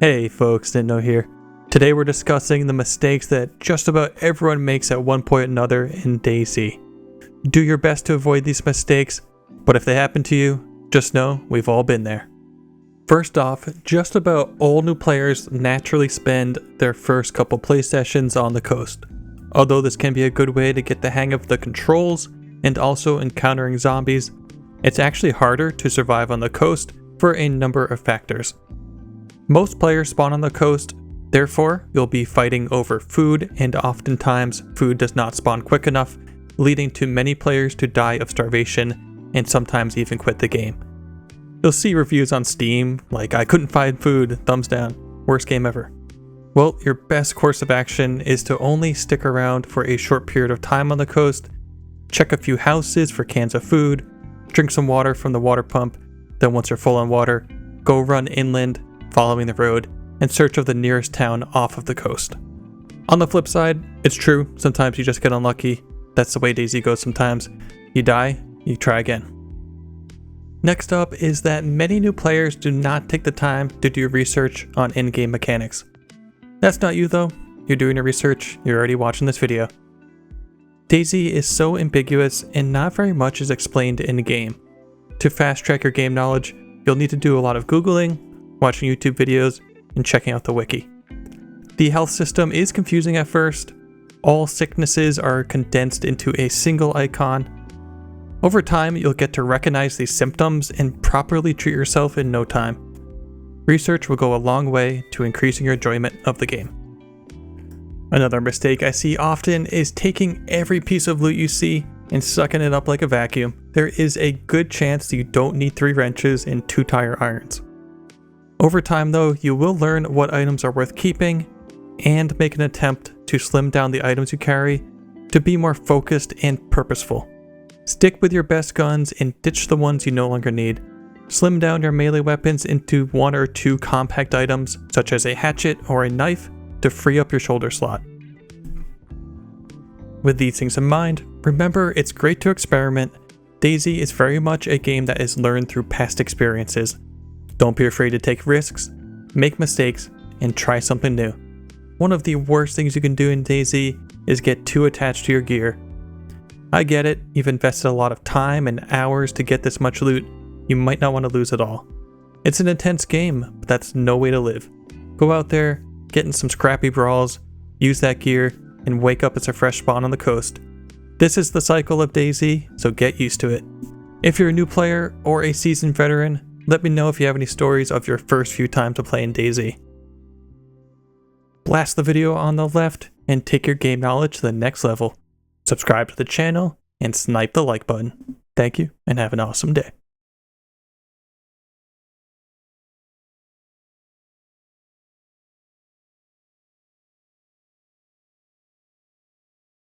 Hey folks, Didno here. Today we're discussing the mistakes that just about everyone makes at one point or another in DayZ. Do your best to avoid these mistakes, but if they happen to you, just know we've all been there. First off, just about all new players naturally spend their first couple play sessions on the coast. Although this can be a good way to get the hang of the controls and also encountering zombies, it's actually harder to survive on the coast for a number of factors. Most players spawn on the coast, therefore you'll be fighting over food, and oftentimes food does not spawn quick enough, leading to many players to die of starvation and sometimes even quit the game. You'll see reviews on Steam like "I couldn't find food, thumbs down, worst game ever." Well, your best course of action is to only stick around for a short period of time on the coast, check a few houses for cans of food, drink some water from the water pump, then once you're full on water, go run inland, following the road, in search of the nearest town off of the coast. On the flip side, it's true, sometimes you just get unlucky. That's the way DayZ goes sometimes. You die, you try again. Next up is that many new players do not take the time to do research on in-game mechanics. That's not you though. You're doing your research, you're already watching this video. DayZ is so ambiguous and not very much is explained in-game. To fast track your game knowledge, you'll need to do a lot of Googling, watching YouTube videos, and checking out the wiki. The health system is confusing at first. All sicknesses are condensed into a single icon. Over time, you'll get to recognize these symptoms and properly treat yourself in no time. Research will go a long way to increasing your enjoyment of the game. Another mistake I see often is taking every piece of loot you see and sucking it up like a vacuum. There is a good chance you don't need 3 wrenches and 2 tire irons. Over time though, you will learn what items are worth keeping and make an attempt to slim down the items you carry to be more focused and purposeful. Stick with your best guns and ditch the ones you no longer need. Slim down your melee weapons into 1 or 2 compact items such as a hatchet or a knife to free up your shoulder slot. With these things in mind, remember it's great to experiment. DayZ is very much a game that is learned through past experiences. Don't be afraid to take risks, make mistakes, and try something new. One of the worst things you can do in DayZ is get too attached to your gear. I get it, you've invested a lot of time and hours to get this much loot, you might not want to lose it all. It's an intense game, but that's no way to live. Go out there, get in some scrappy brawls, use that gear, and wake up as a fresh spawn on the coast. This is the cycle of DayZ, so get used to it. If you're a new player or a seasoned veteran, let me know if you have any stories of your first few times of playing DayZ. Blast the video on the left and take your game knowledge to the next level. Subscribe to the channel and snipe the like button. Thank you and have an awesome day.